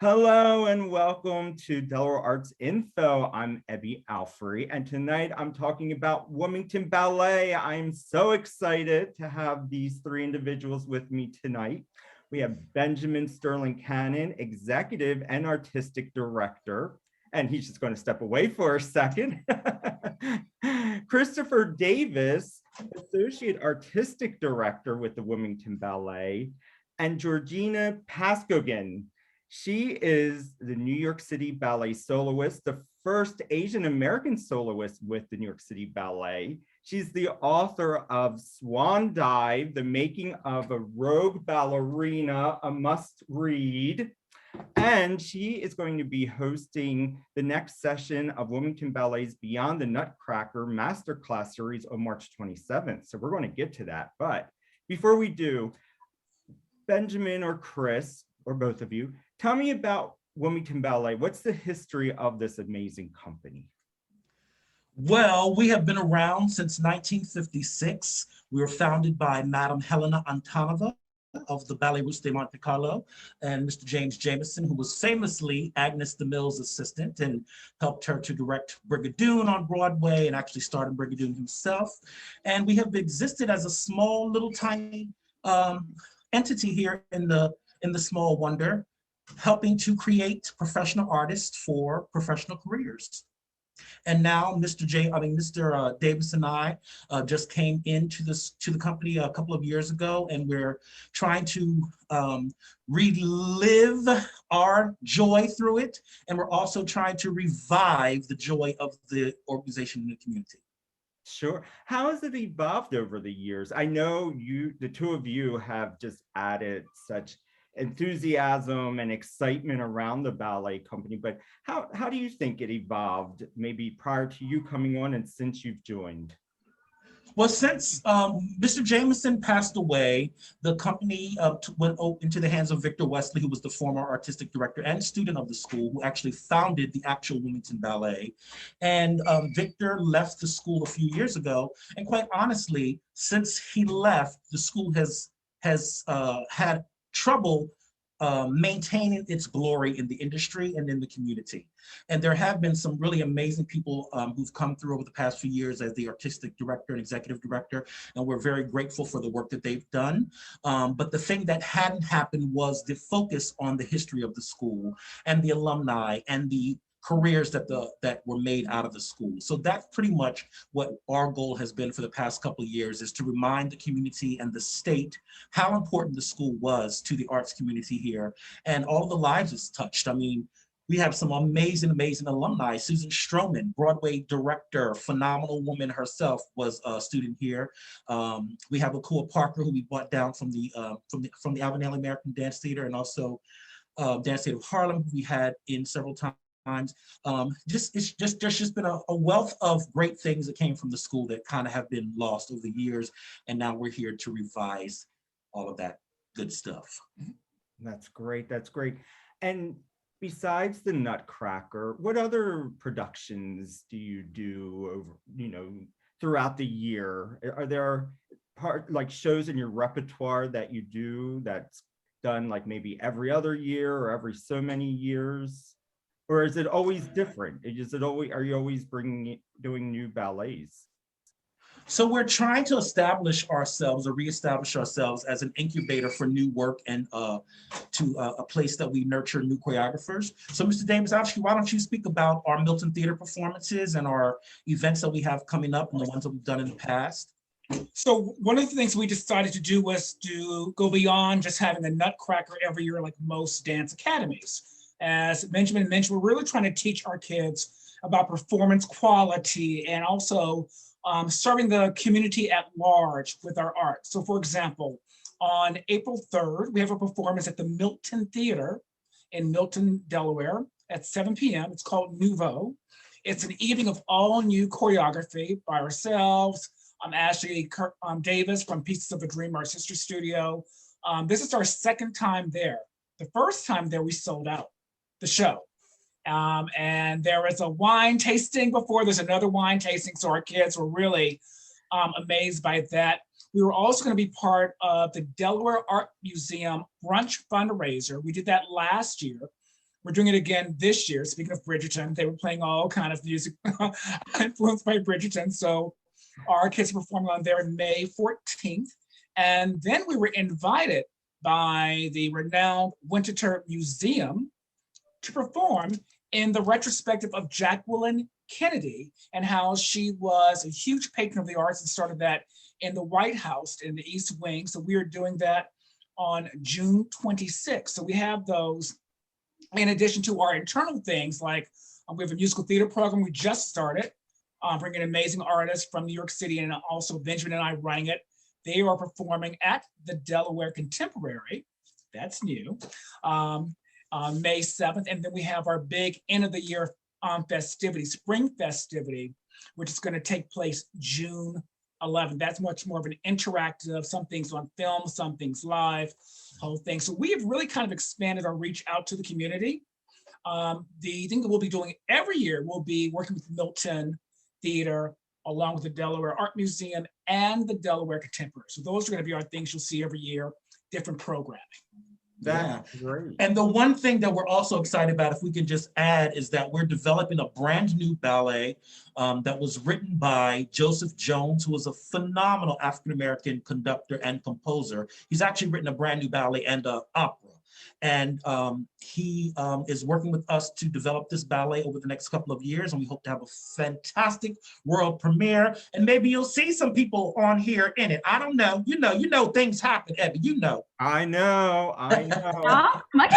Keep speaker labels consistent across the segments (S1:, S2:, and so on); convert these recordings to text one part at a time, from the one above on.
S1: Hello and welcome to Delaware Arts Info. I'm Ebby Alfrey, and tonight I'm talking about Wilmington Ballet. I'm so excited to have these three individuals with me tonight. We have Benjamin Sterling Cannon, Executive and Artistic Director, and he's just going to step away for a second. Christopher Davis, Associate Artistic Director with the Wilmington Ballet, and Georgina Pazcoguin. She is the New York City Ballet soloist, the first Asian American soloist with the New York City Ballet. She's the author of Swan, The Making of a Rogue Ballerina, a must read. And she is going to be hosting the next session of Wilmington Ballet's Beyond the Nutcracker Masterclass series on March 27th. So we're going to get to that. But before we do, Benjamin or Chris, or both of you, tell me about Wilmington Ballet. What's the history of this amazing company?
S2: Well, we have been around since 1956. We were founded by Madame Helena Antonova of the Ballet Russe de Monte Carlo and Mr. James Jameson, who was famously Agnes DeMille's assistant and helped her to direct Brigadoon on Broadway and actually starred in Brigadoon himself. And we have existed as a small little tiny entity here in the small wonder, helping to create professional artists for professional careers. And now Mr. Davis and I just came into the company a couple of years ago, and we're trying to relive our joy through it. And we're also trying to revive the joy of the organization in the community.
S1: Sure. How has it evolved over the years? I know the two of you have just added such enthusiasm and excitement around the ballet company, but how do you think it evolved, maybe prior to you coming on and since you've joined?
S2: Well, since Mr. Jameson passed away, the company went into the hands of Victor Wesley, who was the former artistic director and student of the school, who actually founded the actual Wilmington Ballet. And Victor left the school a few years ago. And quite honestly, since he left, the school has had trouble maintaining its glory in the industry and in the community. And there have been some really amazing people who've come through over the past few years as the artistic director and executive director, and we're very grateful for the work that they've done. But the thing that hadn't happened was the focus on the history of the school and the alumni and the careers that were made out of the school. So that's pretty much what our goal has been for the past couple of years, is to remind the community and the state how important the school was to the arts community here and all the lives it's touched. I mean, we have some amazing alumni. Susan Stroman, Broadway director, phenomenal woman herself, was a student here. We have Akua Parker, who we brought down from the Alvin Ailey American Dance Theater, and also Dance Theater of Harlem, who we had in several times. There's just been a wealth of great things that came from the school that kind of have been lost over the years, and now we're here to revise all of that good stuff.
S1: That's great. That's great. And besides the Nutcracker, what other productions do you do throughout the year? Are there like shows in your repertoire that you do that's done like maybe every other year or every so many years? Or is it always different? Are you always doing new ballets?
S2: So we're trying to establish ourselves or reestablish ourselves as an incubator for new work and to a place that we nurture new choreographers. So Mr. Davis, actually, why don't you speak about our Milton Theater performances and our events that we have coming up and the ones that we've done in the past?
S3: So one of the things we decided to do was to go beyond just having a Nutcracker every year like most dance academies. As Benjamin mentioned, we're really trying to teach our kids about performance quality and also serving the community at large with our art. So for example, on April 3rd, we have a performance at the Milton Theater in Milton, Delaware at 7 p.m. It's called Nouveau. It's an evening of all new choreography by ourselves. Ashley Davis from Pieces of a Dream, our sister studio. This is our second time there. The first time there, we sold out the show. And there was a wine tasting before, there's another wine tasting, so our kids were really amazed by that. We were also going to be part of the Delaware Art Museum brunch fundraiser. We did that last year. We're doing it again this year. Speaking of Bridgerton, they were playing all kind of music influenced by Bridgerton. So our kids are performing on there May 14th. And then we were invited by the renowned Winterthur Museum to perform in the retrospective of Jacqueline Kennedy and how she was a huge patron of the arts and started that in the White House in the East Wing. So we are doing that on June 26th. So we have those in addition to our internal things, like we have a musical theater program we just started, bringing amazing artists from New York City, and also Benjamin and I running it. They are performing at the Delaware Contemporary. That's new. May 7th. And then we have our big end of the year festivity, spring festivity, which is going to take place June 11th. That's much more of an interactive, some things on film, some things live, whole thing. So we have really kind of expanded our reach out to the community. The thing that we'll be doing every year will be working with Milton Theater, along with the Delaware Art Museum and the Delaware Contemporary. So those are going to be our things you'll see every year, different programming.
S1: That's great.
S2: And the one thing that we're also excited about, if we can just add, is that we're developing a brand new ballet that was written by Joseph Jones, who is a phenomenal African-American conductor and composer. He's actually written a brand new ballet and an opera. And he is working with us to develop this ballet over the next couple of years, and we hope to have a fantastic world premiere. And maybe you'll see some people on here in it. I don't know. You know, things happen, Abby. You know.
S1: I know.
S4: Oh, my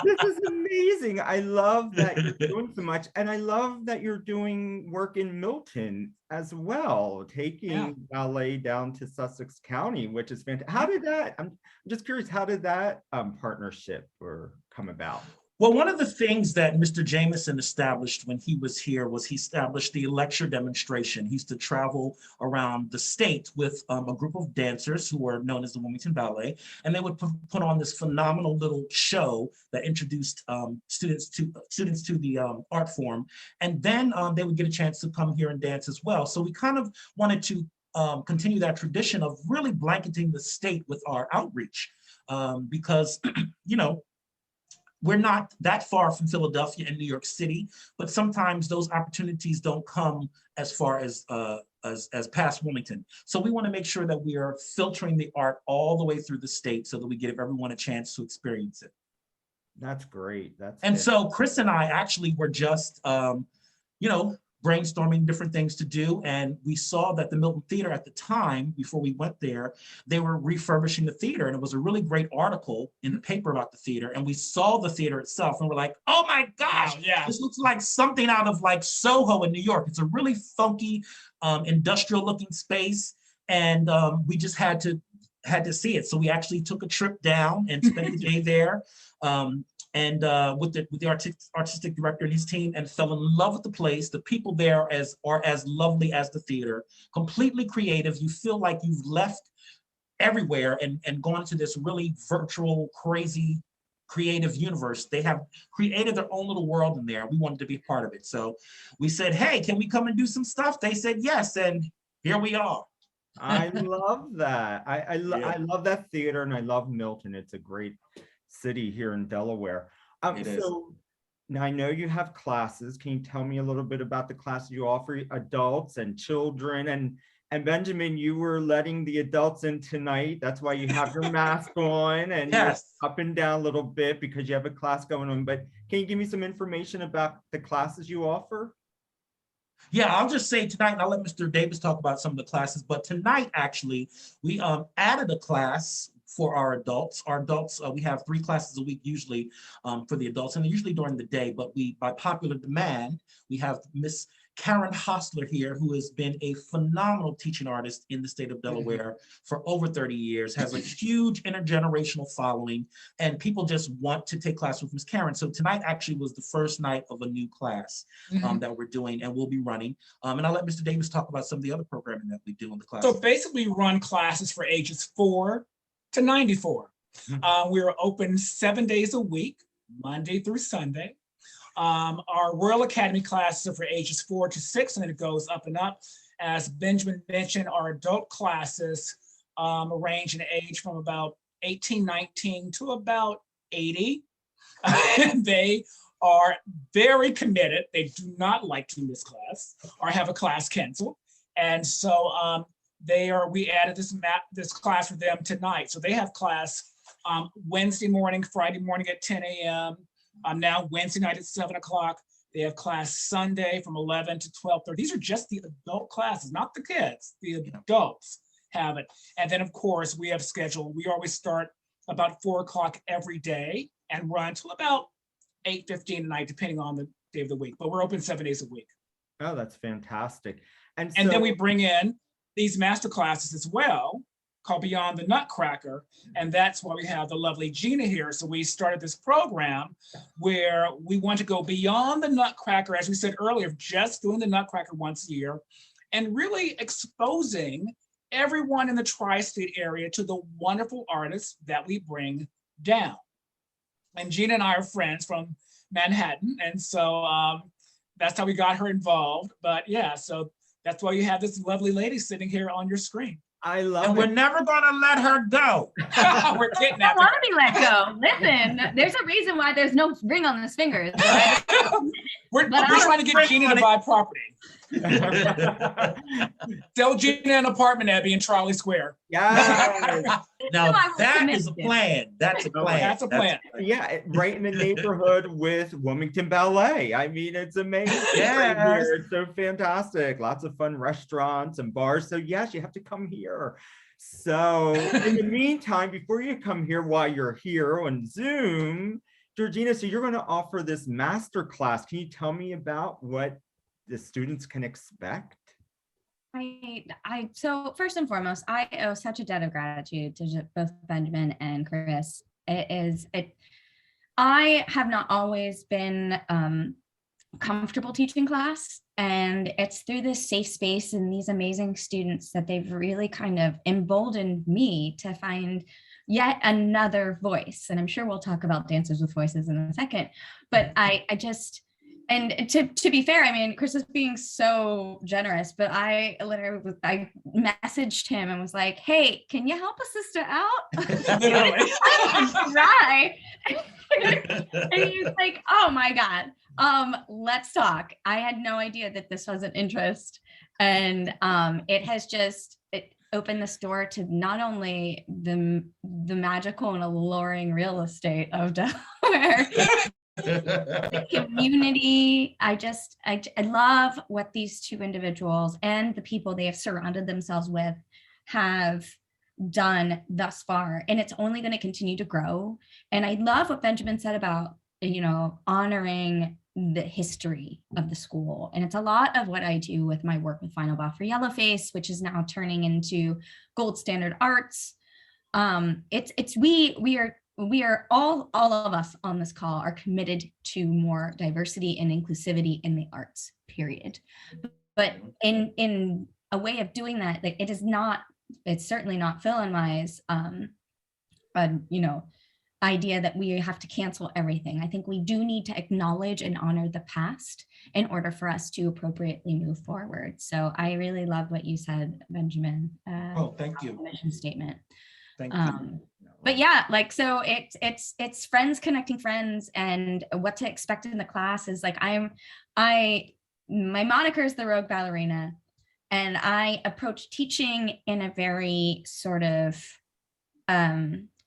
S1: This is amazing. I love that you're doing so much. And I love that you're doing work in Milton as well, taking ballet down to Sussex County, which is fantastic. How did that, I'm just curious, how did that partnership come about?
S2: Well, one of the things that Mr. Jameson established when he was here was he established the lecture demonstration. He used to travel around the state with a group of dancers who were known as the Wilmington Ballet, and they would put on this phenomenal little show that introduced students to the art form, and then they would get a chance to come here and dance as well. So we kind of wanted to continue that tradition of really blanketing the state with our outreach, because you know, we're not that far from Philadelphia and New York City, but sometimes those opportunities don't come as far as past Wilmington. So we want to make sure that we are filtering the art all the way through the state so that we give everyone a chance to experience it.
S1: That's great.
S2: So Chris and I actually were just, you know, brainstorming different things to do. And we saw that the Milton Theater at the time, before we went there, they were refurbishing the theater. And it was a really great article in the paper about the theater. And we saw the theater itself and we're like, oh my gosh, this looks like something out of like Soho in New York. It's a really funky, industrial looking space. And we just had to see it. So we actually took a trip down and spent the day there. With the artistic director and his team, and fell in love with the place. The people there are as lovely as the theater, completely creative. You feel like you've left everywhere and gone into this really virtual, crazy, creative universe. They have created their own little world in there. We wanted to be part of it. So we said, hey, can we come and do some stuff? They said yes, and here we are.
S1: I love that. I love that theater, and I love Milton. It's a great city here in Delaware. So now I know you have classes. Can you tell me a little bit about the classes you offer adults and children? And Benjamin, you were letting the adults in tonight. That's why you have your mask on and you're up and down a little bit because you have a class going on. But can you give me some information about the classes you offer?
S2: Yeah, I'll just say tonight, and I'll let Mr. Davis talk about some of the classes, but tonight, actually, we added a class for our adults. Our adults, we have 3 classes a week usually for the adults, and they're usually during the day, but by popular demand, we have Miss Karen Hostler here, who has been a phenomenal teaching artist in the state of Delaware for over 30 years, has a huge intergenerational following, and people just want to take class with Miss Karen. So tonight actually was the first night of a new class that we're doing and we'll be running. And I'll let Mr. Davis talk about some of the other programming that we do in the class.
S3: So basically we run classes for ages 4 to 94. We're open 7 days a week, Monday through Sunday. Our Royal Academy classes are for ages 4 to 6, and then it goes up and up. As Benjamin mentioned, our adult classes range in age from about 18, 19 to about 80. They are very committed. They do not like to miss class or have a class canceled. And so we added this class for them tonight. So they have class Wednesday morning, Friday morning at 10 a.m. Now Wednesday night at 7 o'clock. They have class Sunday from 11 to 12:30. These are just the adult classes, not the kids. The adults have it. And then, of course, we have scheduled. We always start about 4 o'clock every day and run till about 8:15 at night, depending on the day of the week. But we're open 7 days a week.
S1: Oh, that's fantastic. And
S3: then we bring in these master classes as well, called Beyond the Nutcracker. And that's why we have the lovely Gina here. So we started this program where we want to go beyond the Nutcracker, as we said earlier, just doing the Nutcracker once a year, and really exposing everyone in the tri-state area to the wonderful artists that we bring down. And Gina and I are friends from Manhattan. And so that's how we got her involved. But yeah, so that's why you have this lovely lady sitting here on your screen.
S1: I love
S2: And
S1: it.
S2: we're never gonna let her go.
S3: We're
S4: I don't want to be let go. Listen, there's a reason why there's no ring on his fingers.
S3: We're trying to get Gina to buy property. Sell Gina an apartment, Abby, in Charlie Square.
S1: Yeah.
S2: Now
S4: I was
S2: that is a
S4: committed.
S2: plan. That's a plan.
S3: That's a plan.
S1: Yeah, right in the neighborhood with Wilmington Ballet. I mean, it's amazing.
S2: Yes.
S1: Right here. It's so fantastic. Lots of fun restaurants and bars. So yes, you have to come here. So in the meantime, before you come here, while you're here on Zoom, Georgina, so you're going to offer this master class. Can you tell me about what the students can expect?
S4: So first and foremost, I owe such a debt of gratitude to both Benjamin and Chris. I have not always been comfortable teaching class, and it's through this safe space and these amazing students that they've really kind of emboldened me to find yet another voice. And I'm sure we'll talk about dancers with voices in a second, but I just, and to be fair, I mean, Chris is being so generous, but I messaged him and was like, hey, can you help a sister out?
S3: Literally.
S4: Right. And he's like, oh my God, let's talk. I had no idea that this was an interest. And it opened this door to not only the magical and alluring real estate of Delaware, the community. I love what these two individuals and the people they have surrounded themselves with have done thus far, and it's only going to continue to grow. And I love what Benjamin said about, honoring the history of the school. And it's a lot of what I do with my work with Final Bow for Yellowface, which is now turning into Gold Standard Arts. We are all of us on this call are committed to more diversity and inclusivity in the arts, period. But in a way of doing that, like it's certainly not Phil and my's idea that we have to cancel everything. I think we do need to acknowledge and honor the past in order for us to appropriately move forward. So I really love what you said, Benjamin.
S2: Thank you.
S4: Mission statement.
S2: Thank you.
S4: But yeah, so it's friends connecting friends, and what to expect in the class is like my moniker is the Rogue Ballerina, and I approach teaching in a very sort of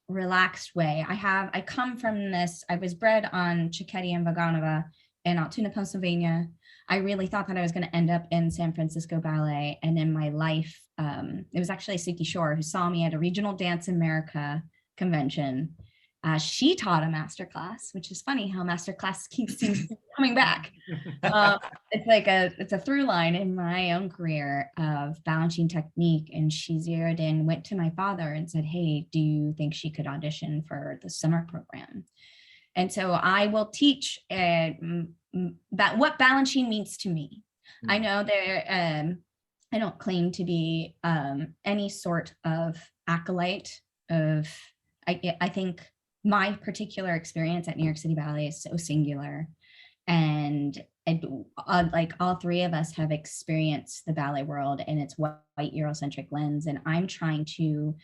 S4: relaxed way. I come from this, I was bred on Cicchetti and Vaganova in Altoona, Pennsylvania. I really thought that I was going to end up in San Francisco Ballet. And in my life, it was actually Suki Shore who saw me at a Regional Dance America convention. She taught a master class, which is funny how master class keeps coming back. It's a through line in my own career of balancing technique. And she zeroed in, went to my father and said, hey, do you think she could audition for the summer program? And so I will teach what balancing means to me. Mm-hmm. I know I don't claim to be any sort of acolyte of, I think my particular experience at New York City Ballet is so singular. And like all three of us have experienced the ballet world in its white Eurocentric lens. And I'm trying to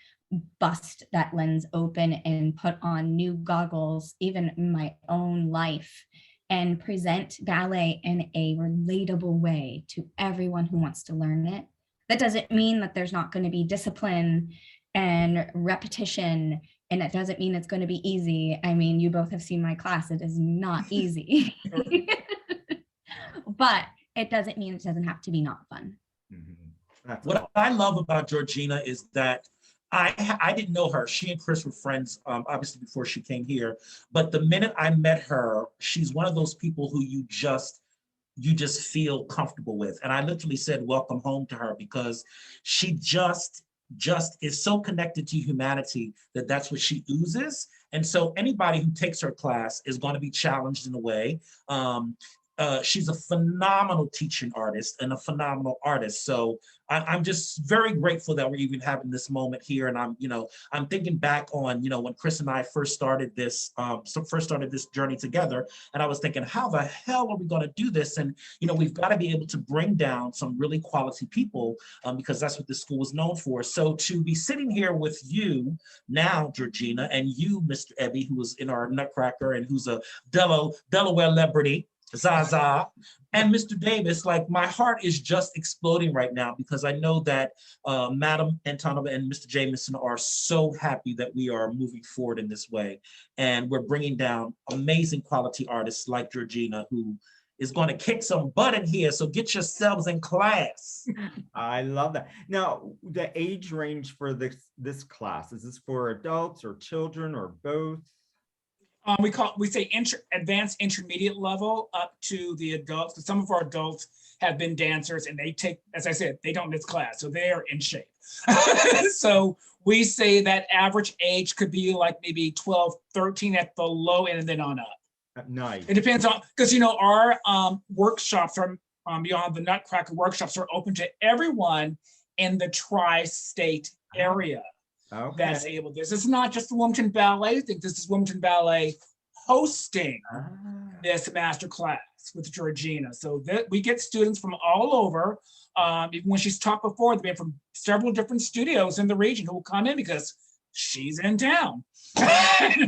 S4: bust that lens open and put on new goggles, even in my own life, and present ballet in a relatable way to everyone who wants to learn it. That doesn't mean that there's not going to be discipline and repetition, and it doesn't mean it's going to be easy. I mean, you both have seen my class. It is not easy. But it doesn't mean it doesn't have to be not fun.
S2: What I love about Georgina is that I didn't know her. She and Chris were friends, obviously before she came here. But the minute I met her, she's one of those people who you just feel comfortable with. And I literally said, welcome home to her, because she just is so connected to humanity that that's what she oozes. And so anybody who takes her class is going to be challenged in a way. She's a phenomenal teaching artist and a phenomenal artist. So I'm just very grateful that we're even having this moment here. And I'm thinking back on, when Chris and I first started this journey together. And I was thinking, how the hell are we going to do this? And, we've got to be able to bring down some really quality people, because that's what this school is known for. So to be sitting here with you now, Georgina, and you, Mr. Ebby, who was in our Nutcracker and who's a Delaware celebrity, Zaza, and Mr. Davis, like, my heart is just exploding right now, because I know that Madam Antonova and Mr. Jameson are so happy that we are moving forward in this way. And we're bringing down amazing quality artists like Georgina, who is going to kick some butt in here. So get yourselves in class.
S1: I love that. Now, the age range for this class, is this for adults or children or both?
S3: We say advanced intermediate level up to the adults. Because some of our adults have been dancers, and they take, as I said, they don't miss class, so they are in shape. So we say that average age could be like maybe 12, 13 at the low end, and then on up.
S1: Nice.
S3: It depends on, because our workshops are beyond the Nutcracker workshops are open to everyone in the tri-state area.
S1: Okay.
S3: That's able. This is not just the Wilmington Ballet. I think this is Wilmington Ballet hosting this master class with Georgina. So that we get students from all over. Even when she's taught before, they've been from several different studios in the region who will come in because she's in town.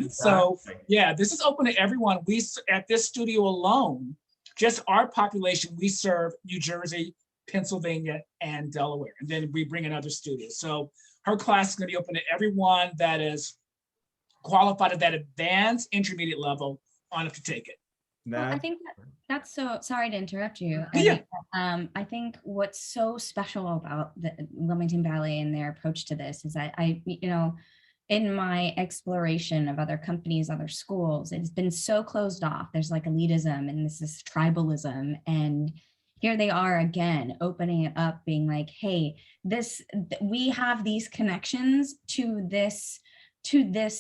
S3: So yeah, this is open to everyone. We, at this studio alone, just our population, we serve New Jersey, Pennsylvania, and Delaware. And then we bring in other studios. So her class is going to be open to everyone that is qualified at that advanced intermediate level on up to take it.
S4: Well, I think that's so, sorry to interrupt you.
S3: Yeah.
S4: I think what's so special about the Wilmington Ballet and their approach to this is that in my exploration of other companies, other schools, it's been so closed off. There's like elitism and this is tribalism, and here they are again, opening it up, being like, hey, we have these connections to this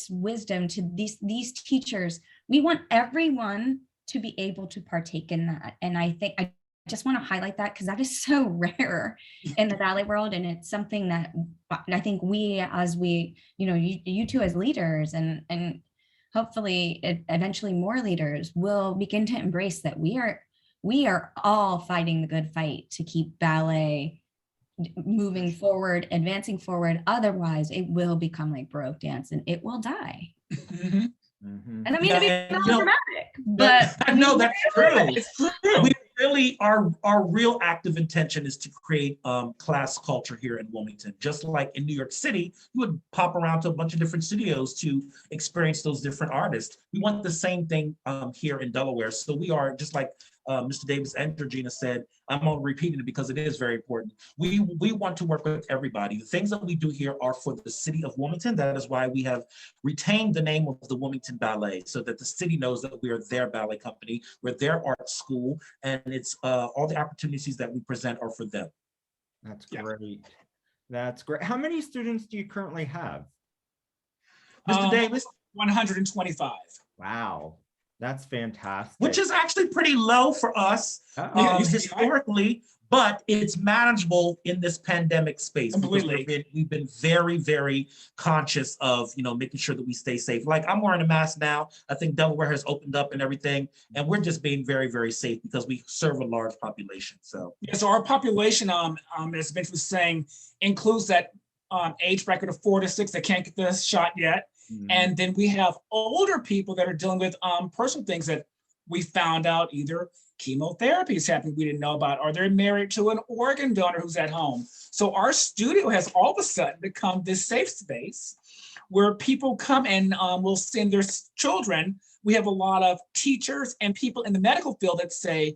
S4: wisdom, to these teachers. We want everyone to be able to partake in that. And I think I just want to highlight that because that is so rare in the ballet world. And it's something that I think you two as leaders and hopefully eventually more leaders will begin to embrace that we are all fighting the good fight to keep ballet moving forward, advancing forward. Otherwise, it will become like Baroque dance and it will die.
S3: Mm-hmm.
S1: Mm-hmm.
S4: And I mean to be dramatic, but
S2: I know that's true. It's true. We really, our real active intention is to create class culture here in Wilmington. Just like in New York City, you would pop around to a bunch of different studios to experience those different artists. We want the same thing here in Delaware. So we are, just like Mr. Davis and Georgina said, I'm on repeating it because it is very important. We want to work with everybody. The things that we do here are for the city of Wilmington. That is why we have retained the name of the Wilmington Ballet, so that the city knows that we are their ballet company, we're their art school, and it's all the opportunities that we present are for them.
S1: That's great. That's great. How many students do you currently have?
S2: Mr. Davis?
S3: 125.
S1: Wow. That's fantastic.
S2: Which is actually pretty low for us historically, but it's manageable in this pandemic space.
S3: Completely.
S2: We've been very, very conscious of making sure that we stay safe. Like, I'm wearing a mask now. I think Delaware has opened up and everything, and we're just being very, very safe because we serve a large population. So
S3: yeah, so our population, as Vince was saying, includes that age bracket of 4 to 6 that can't get the shot yet.
S1: Mhm.
S3: And then we have older people that are dealing with personal things that we found out either chemotherapy is happening we didn't know about, or they're married to an organ donor who's at home. So our studio has all of a sudden become this safe space where people come and will send their children. We have a lot of teachers and people in the medical field that say,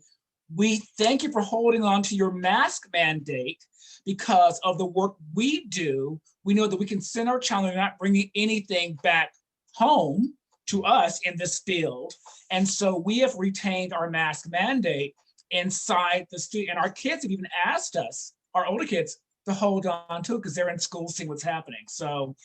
S3: we thank you for holding on to your mask mandate because of the work we do. We know that we can send our child and not bringing anything back home to us in this field. And so we have retained our mask mandate inside the studio. And our kids have even asked us, our older kids, to hold on to it because they're in school seeing what's happening. So,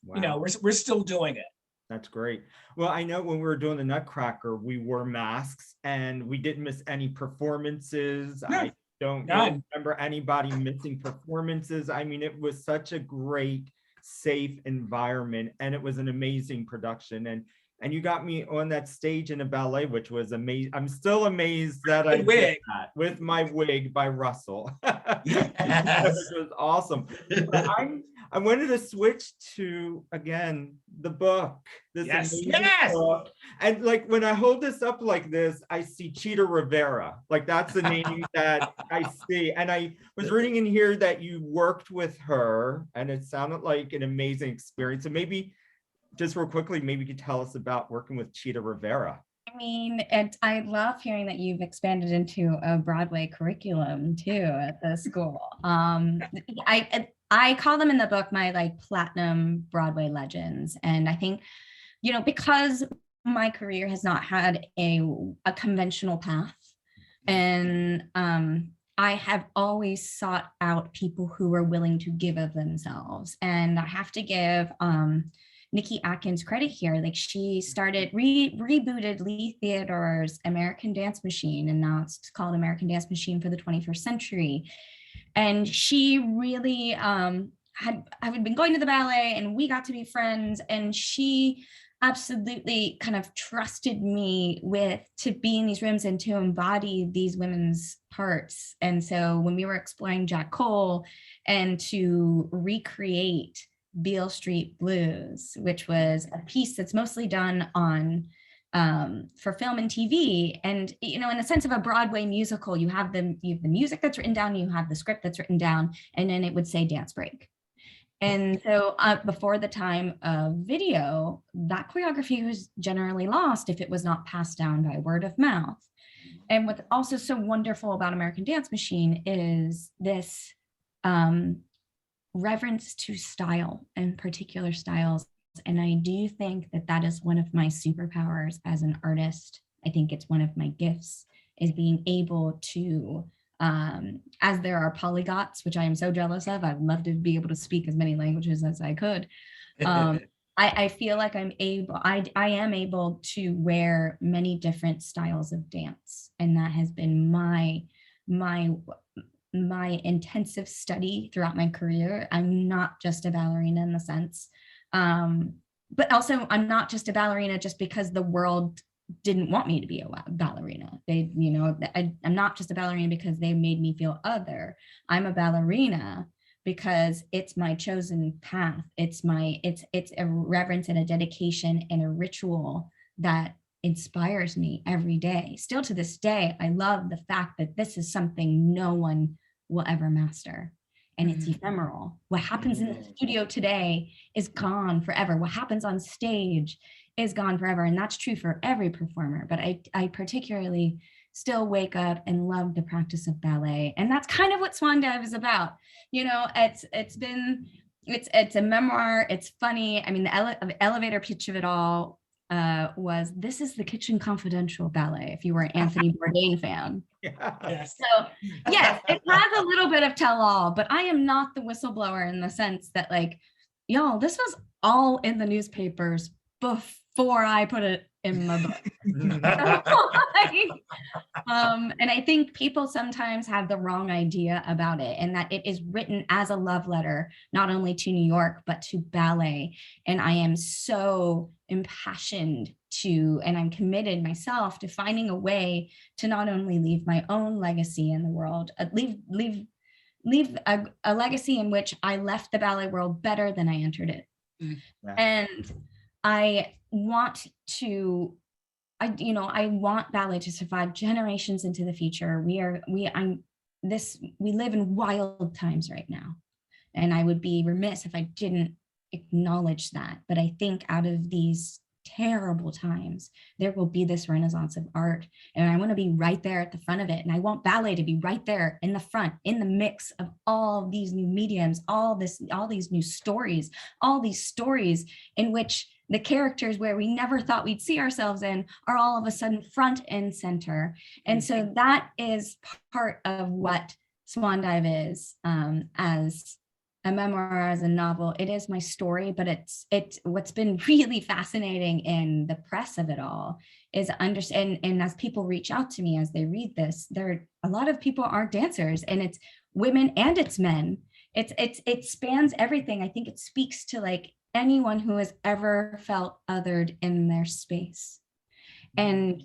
S1: Wow.
S3: you know, we're still doing it.
S1: That's great. Well, I know when we were doing the Nutcracker, we wore masks and we didn't miss any performances.
S3: No,
S1: I don't
S3: none.
S1: remember anybody missing performances. I mean, it was such a great, safe environment, and it was an amazing production. And you got me on that stage in a ballet, which was amazing. I'm still amazed that I did that with my wig by Russell.
S3: Yes.
S1: It was awesome. But I wanted to switch to, again, the book. This amazing book. And like when I hold this up like this, I see Cheetah Rivera. Like that's the name that I see. And I was reading in here that you worked with her, and it sounded like an amazing experience. So maybe just real quickly, maybe you could tell us about working with Cheetah Rivera.
S4: I mean, I love hearing that you've expanded into a Broadway curriculum too at the school. I call them in the book my like platinum Broadway legends. And I think, you know, because my career has not had a conventional path, and I have always sought out people who were willing to give of themselves. And I have to give Nikki Atkins credit here. Like she started, rebooted Lee Theodore's American Dance Machine, and now it's called American Dance Machine for the 21st Century. And she really I had been going to the ballet and we got to be friends, and she absolutely kind of trusted me to be in these rooms and to embody these women's parts. And so when we were exploring Jack Cole and to recreate Beale Street Blues, which was a piece that's mostly done on for film and TV. And, you know, in the sense of a Broadway musical, you have the music that's written down, you have the script that's written down, and then it would say dance break. And so before the time of video, that choreography was generally lost if it was not passed down by word of mouth. And what's also so wonderful about American Dance Machine is this reverence to style and particular styles. And I do think that that is one of my superpowers as an artist. I think it's one of my gifts, is being able to, as there are polyglots, which I am so jealous of. I'd love to be able to speak as many languages as I could. I feel like I am able to wear many different styles of dance. And that has been my intensive study throughout my career. I'm not just a ballerina in the sense, but also I'm not just a ballerina just because the world didn't want me to be a ballerina. I'm not just a ballerina because they made me feel other. I'm a ballerina because it's my chosen path. It's a reverence and a dedication and a ritual that inspires me every day. Still to this day, I love the fact that this is something no one will ever master. And it's ephemeral. What happens in the studio today is gone forever. What happens on stage is gone forever. And that's true for every performer. But I particularly still wake up and love the practice of ballet. And that's kind of what Swan Dive is about. You know, it's a memoir. It's funny. I mean, the elevator pitch of it all was, this is the Kitchen Confidential ballet, if you were an Anthony Bourdain fan.
S3: Yes.
S4: So yes, it has a little bit of tell-all, but I am not the whistleblower in the sense that, like, y'all, this was all in the newspapers before I put it in my book. And I think people sometimes have the wrong idea about it, and that it is written as a love letter, not only to New York, but to ballet. And I am so impassioned and I'm committed myself to finding a way to not only leave my own legacy in the world, leave leave a legacy in which I left the ballet world better than I entered it.
S1: Yeah.
S4: And I want to, I want ballet to survive generations into the future. We live in wild times right now. And I would be remiss if I didn't acknowledge that. But I think out of these terrible times, there will be this renaissance of art. And I want to be right there at the front of it. And I want ballet to be right there in the front, in the mix of all these new mediums, all these new stories, all these stories in which the characters where we never thought we'd see ourselves in are all of a sudden front and center. And so that is part of what Swan Dive is, as a memoir, as a novel. It is my story, but it's what's been really fascinating in the press of it all is understand, and as people reach out to me as they read this, a lot of people aren't dancers, and it's women and it's men. It spans everything. I think it speaks to like anyone who has ever felt othered in their space. And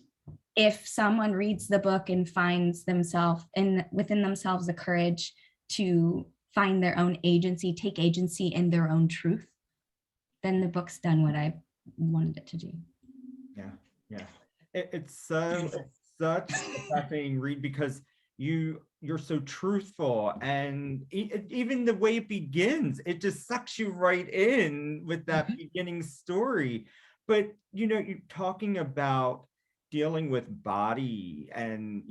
S4: if someone reads the book and finds themselves within themselves the courage to find their own agency, take agency in their own truth, then the book's done what I wanted it to do.
S1: Yeah. It's such a fascinating read because you're so truthful, and even the way it begins, it just sucks you right in with that beginning story. But you're talking about dealing with body, and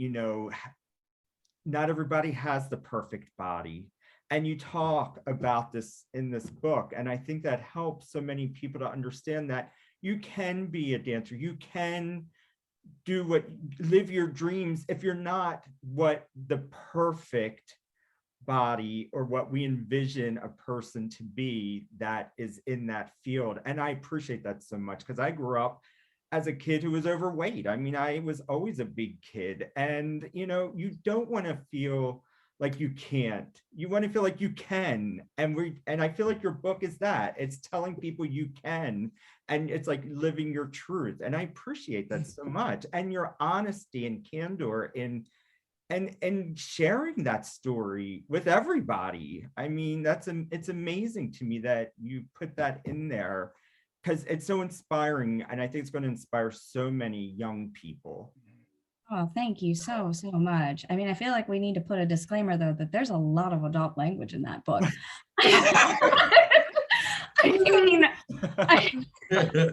S1: not everybody has the perfect body. And you talk about this in this book. And I think that helps so many people to understand that you can be a dancer. You can live your dreams if you're not what the perfect body or what we envision a person to be that is in that field. And I appreciate that so much because I grew up as a kid who was overweight. I mean, I was always a big kid. And, you don't want to feel like you can't. You want to feel like you can. And I feel like your book is that. It's telling people you can, and it's like living your truth. And I appreciate that so much. And your honesty and candor in and sharing that story with everybody. I mean, it's amazing to me that you put that in there because it's so inspiring. And I think it's going to inspire so many young people.
S4: Oh, thank you so much. I mean, I feel like we need to put a disclaimer though, that there's a lot of adult language in that book.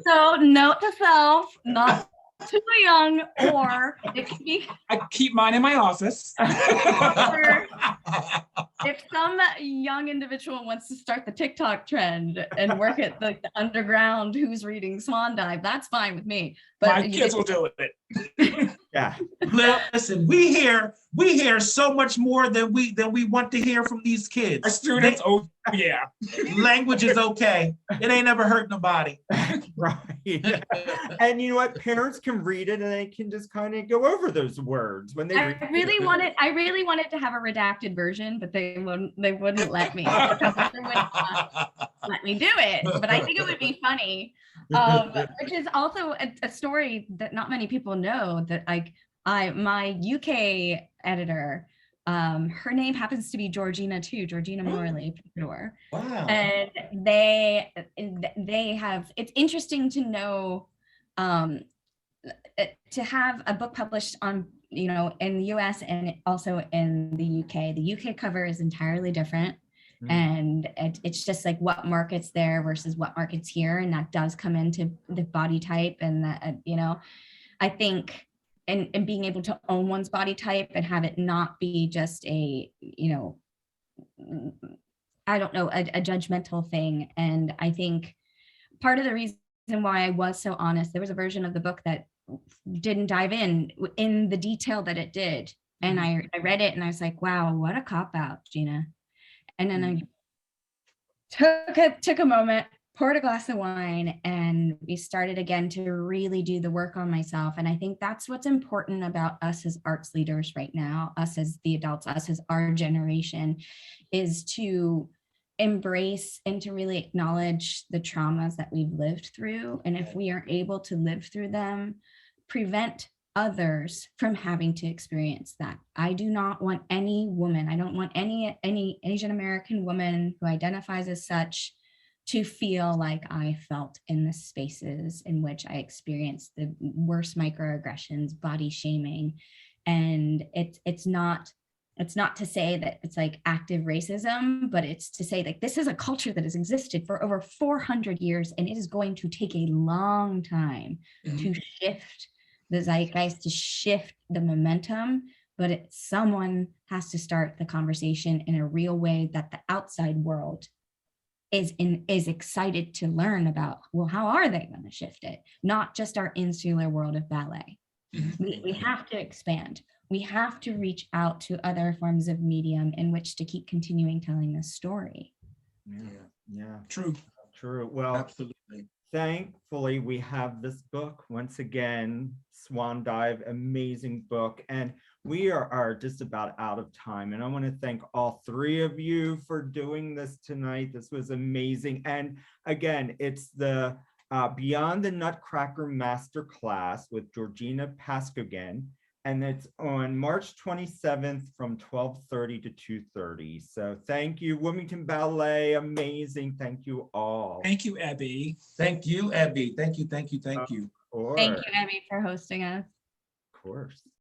S4: So note to self, not too young, or
S3: I keep mine in my office.
S4: If some young individual wants to start the TikTok trend and work at the underground who's reading Swan Dive, that's fine with me. But
S3: my kids will do it.
S1: Yeah.
S2: Listen, we hear so much more than we want to hear from these kids.
S3: Our students, oh yeah.
S2: Language is okay. It ain't never hurt nobody.
S1: Right. And you know what? Parents can read it and they can just kind of go over those words when they read
S4: I really wanted to have a redacted version, but they wouldn't let me. Let me do it. But I think it would be funny. Which is also a story that not many people know, that my UK editor, her name happens to be Georgina too, Georgina Morley.
S2: Wow.
S4: And they have, it's interesting to know, to have a book published on, in the US and also in the UK. The UK cover is entirely different. And it's just like what markets there versus what markets here. And that does come into the body type and that, I think, and being able to own one's body type and have it not be just a, I don't know, a judgmental thing. And I think part of the reason why I was so honest, there was a version of the book that didn't dive in the detail that it did. And I read it and I was like, wow, what a cop-out, Gina. And then I took a moment, poured a glass of wine, and we started again to really do the work on myself. And I think that's what's important about us as arts leaders right now, us as the adults, us as our generation, is to embrace and to really acknowledge the traumas that we've lived through. And if we are able to live through them, prevent others from having to experience that. I do not want any woman, I don't want any Asian American woman who identifies as such to feel like I felt in the spaces in which I experienced the worst microaggressions, body shaming. And it's not to say that it's like active racism, but it's to say like this is a culture that has existed for over 400 years, and it is going to take a long time to shift the zeitgeist, to shift the momentum, but someone has to start the conversation in a real way that the outside world is excited to learn about. Well, how are they going to shift it? Not just our insular world of ballet. We have to expand. We have to reach out to other forms of medium in which to keep continuing telling this story.
S1: Yeah.
S3: True.
S1: Well,
S2: Absolutely.
S1: thankfully, we have this book once again, Swan Dive, amazing book. And we are just about out of time. And I want to thank all three of you for doing this tonight. This was amazing. And again, it's the Beyond the Nutcracker Masterclass with Georgina Pazcoguin. And it's on March 27th from 12:30 to 2:30. So thank you, Wilmington Ballet, amazing. Thank you all.
S3: Thank you, Abby.
S2: Thank you, Abby. Thank you, thank you, thank you.
S1: Of course.
S4: Thank you, Abby, for hosting us.
S1: Of course.